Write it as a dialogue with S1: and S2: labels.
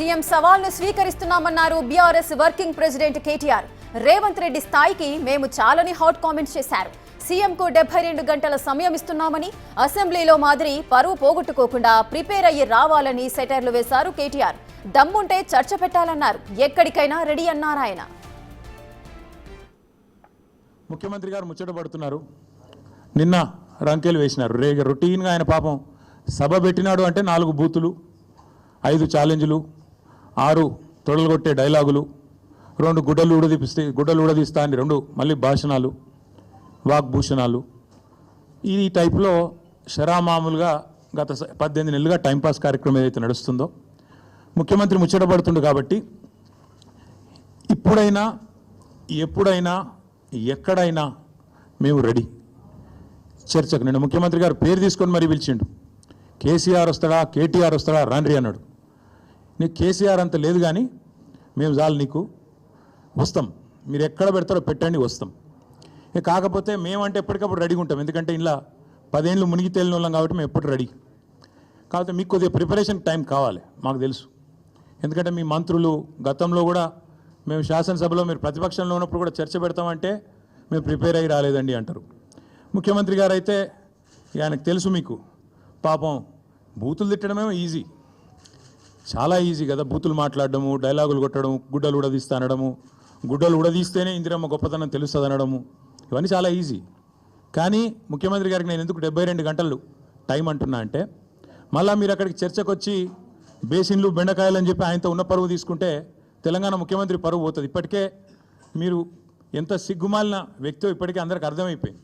S1: CM సవాల్ను స్వీకరిస్తున్నామన్నారు BRS working president KTR. Revanth Reddy స్థాయికి మేము చాలని హాట్ కామెంట్స్ చేశారు. సీఎంకు 72 గంటల సమయం ఇస్తున్నామని, అసెంబ్లీలో మాదిరి పరువు పోగొట్టుకోకుండా ప్రిపేర్ అయ్యి రావాలని సెటైర్లు వేశారు కేటీఆర్. దమ్ముంటే చర్చ పెట్టాలన్నారు. ఎక్కడికైనా రెడీ అన్నారు ఆయన.
S2: ముఖ్యమంత్రి గారు ముచ్చటపడుతున్నారు. నిన్న రంకెలు వేసినారు. రొటీన్గా ఆయన పాపం సభ పెట్టినాడు అంటే 4 బూతులు, 5 ఛాలెంజ్లు, 6 తొడలుగొట్టే డైలాగులు, 2 గుడ్డలు ఊడదీస్తా అని 2 మళ్ళీ భాషణాలు, వాగ్భూషణాలు. ఈ టైప్లో షరామామూలుగా గత 18 నెలలుగా టైంపాస్ కార్యక్రమం ఏదైతే నడుస్తుందో ముఖ్యమంత్రి ముచ్చటపడుతుండు. కాబట్టి ఇప్పుడైనా ఎప్పుడైనా ఎక్కడైనా మేము రెడీ చర్చకు. నిన్న ముఖ్యమంత్రి గారు పేరు తీసుకొని మరీ పిలిచిండు. కేసీఆర్ వస్తాడా, కేటీఆర్ వస్తాడా, రండి అన్నాడు. నీకు కేసీఆర్ అంత లేదు కానీ మేము చాలు నీకు, వస్తాం, మీరు ఎక్కడ పెడతారో పెట్టండి, వస్తాం. కాకపోతే మేమంటే ఎప్పటికప్పుడు రెడీగా ఉంటాం. ఎందుకంటే ఇలా 10 ఏళ్ళు మునిగి తేలిన వాళ్ళం కాబట్టి మేము ఎప్పుడు రెడీ. కాకపోతే మీకు కొద్దిగా ప్రిపరేషన్ టైం కావాలి, మాకు తెలుసు. ఎందుకంటే మీ మంత్రులు గతంలో కూడా మేము శాసనసభలో మీరు ప్రతిపక్షంలో ఉన్నప్పుడు కూడా చర్చ పెడతామంటే మేము ప్రిపేర్ అయ్యి రాలేదండి అంటారు. ముఖ్యమంత్రి గారు అయితే ఆయనకు తెలుసు, మీకు పాపం బూతులు తిట్టడమేమో ఈజీ, చాలా ఈజీ కదా. బూతులు మాట్లాడడము, డైలాగులు కొట్టడం, గుడ్డలు ఉడదీస్తా అనడము, గుడ్డలు ఉడదీస్తేనే ఇందిరమ్మ గొప్పతనం తెలుస్తుంది అనడము, ఇవన్నీ చాలా ఈజీ. కానీ ముఖ్యమంత్రి గారికి నేను ఎందుకు 72 గంటలు టైం అంటున్నా అంటే, మళ్ళీ మీరు అక్కడికి చర్చకు వచ్చి బేసిన్లు బెండకాయలు అని చెప్పి ఆయనతో ఉన్న పరువు తీసుకుంటే తెలంగాణ ముఖ్యమంత్రి పరువు పోతుంది. ఇప్పటికే మీరు ఎంత సిగ్గుమాలిన వ్యక్తో ఇప్పటికే అందరికి అర్థమైపోయింది.